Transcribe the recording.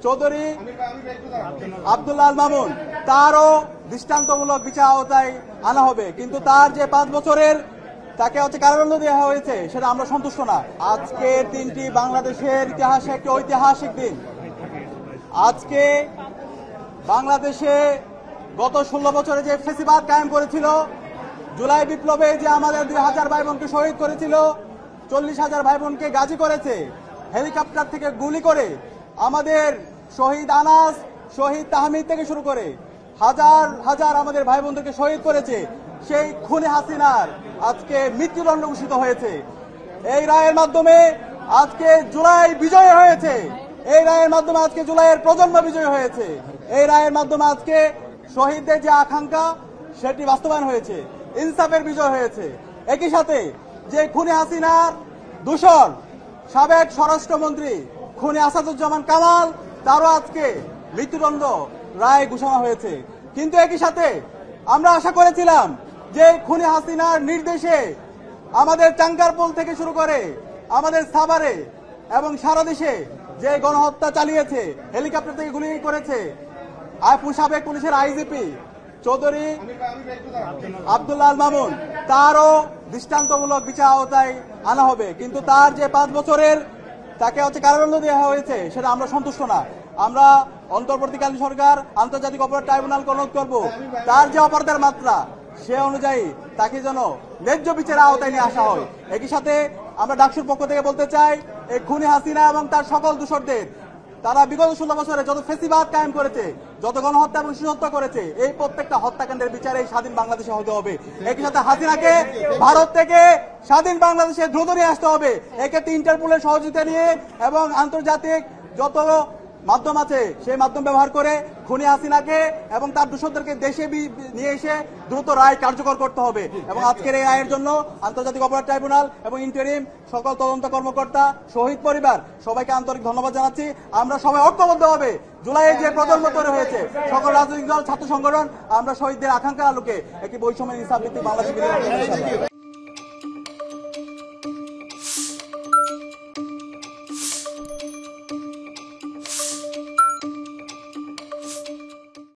চৌধুরী আব্দুল্লাহ আল মামুন তারও দৃষ্টান্তমূলক বিচার আওতায় আনা হবে, কিন্তু তার যে 5 বছরের তাকে কারাদণ্ড দেওয়া হয়েছে সেটা আমরা সন্তুষ্ট না। আজকের দিনটি বাংলাদেশের ইতিহাসে একটি ঐতিহাসিক দিন। আজকে বাংলাদেশে গত 16 বছরে যে ফ্যাসিবাদ কায়েম করেছিল, জুলাই বিপ্লবে যে আমাদের 2000 ভাই বোনকে শহীদ করেছিল, 40,000 ভাই বোনকে গাজী করেছে, হেলিকপ্টার থেকে গুলি করে আমাদের শহীদ আনাস, শহীদ তাহমিদ থেকে শুরু করে হাজার হাজার আমাদের ভাই বোনদেরকে শহীদ করেছে, সেই খুনি হাসিনার আজকে মৃত্যুদণ্ড ঘোষিত হয়েছে। এই রায়ের মাধ্যমে আজকে জুলাই বিজয় হয়েছে। এই রায়ের মাধ্যমে আজকে জুলাইয়ের প্রজন্ম বিজয় হয়েছে। এই রায়ের মাধ্যমে আজকে শহীদদের যে আকাঙ্ক্ষা সেটি বাস্তবায়ন হয়েছে, ইনসাফের বিজয় হয়েছে। একই সাথে যে খুনি হাসিনার দূষণ সাবেক স্বরাষ্ট্রমন্ত্রী খুনি আসাদুজ্জামান কামাল, তারও আজকে মৃত্যুদণ্ড রায় ঘোষণা হয়েছে। কিন্তু একই সাথে আমরা আশা করেছিলাম যে খুনি হাসিনার নির্দেশে আমাদের চাঙ্কারপোল থেকে শুরু করে আমাদের সাভারে এবং সারা দেশে যে গণহত্যা চালিয়েছে, হেলিকপ্টার থেকে গুলি করেছে সাবেক পুলিশের আইজিপি চৌধুরী আব্দুল্লাহ আল মামুন, তারও দৃষ্টান্তমূলক বিচার আওতায় আনা হবে, কিন্তু তার যে 5 বছরের তাকে কারাদণ্ড দেওয়া হয়েছে সেটা আমরা সন্তুষ্ট না। আমরা অন্তর্বর্তীকালীন সরকার আন্তর্জাতিক অপরাধ ট্রাইব্যুনালকে অনুরোধ করব, তার যে অপরাধের মাত্রা সে অনুযায়ী তাকে যেন ন্যায্য বিচারের আওতায় নিয়ে আসা হয়। একই সাথে আমরা ডাকসুর পক্ষ থেকে বলতে চাই, এই খুনি হাসিনা এবং তার সকল দূষরদের, তারা বিগত 16 বছরে যত ফ্যাসিবাদ কায়েম করেছে, যত গণহত্যা এবং শিশুহত্যা করেছে, এই প্রত্যেকটা হত্যাকাণ্ডের বিচারে স্বাধীন বাংলাদেশে হতে হবে। একই সাথে হাসিনাকে ভারত থেকে স্বাধীন বাংলাদেশে দ্রুত নিয়ে আসতে হবে। এক্ষেত্রে ইন্টারপোলের সহযোগিতা নিয়ে এবং আন্তর্জাতিক যত মাধ্যম আছে সেই মাধ্যম ব্যবহার করে খুনি হাসিনাকে এবং তার দূষণদেরকে দেশে নিয়ে এসে দ্রুত রায় কার্যকর করতে হবে। এবং আজকের এই রায়ের জন্য আন্তর্জাতিক অপরাধ ট্রাইব্যুনাল এবং ইন্টারিম সকল তদন্ত কর্মকর্তা, শহীদ পরিবার সবাইকে আন্তরিক ধন্যবাদ জানাচ্ছি। আমরা সবাই ঐক্যবদ্ধ হবে, জুলাইয়ের যে প্রজন্ম তৈরি হয়েছে, সকল রাজনৈতিক দল, ছাত্র সংগঠন, আমরা শহীদদের আকাঙ্ক্ষার আলোকে একটি বৈষম্য ইনসাফ ভিত্তিক বাংলাদেশ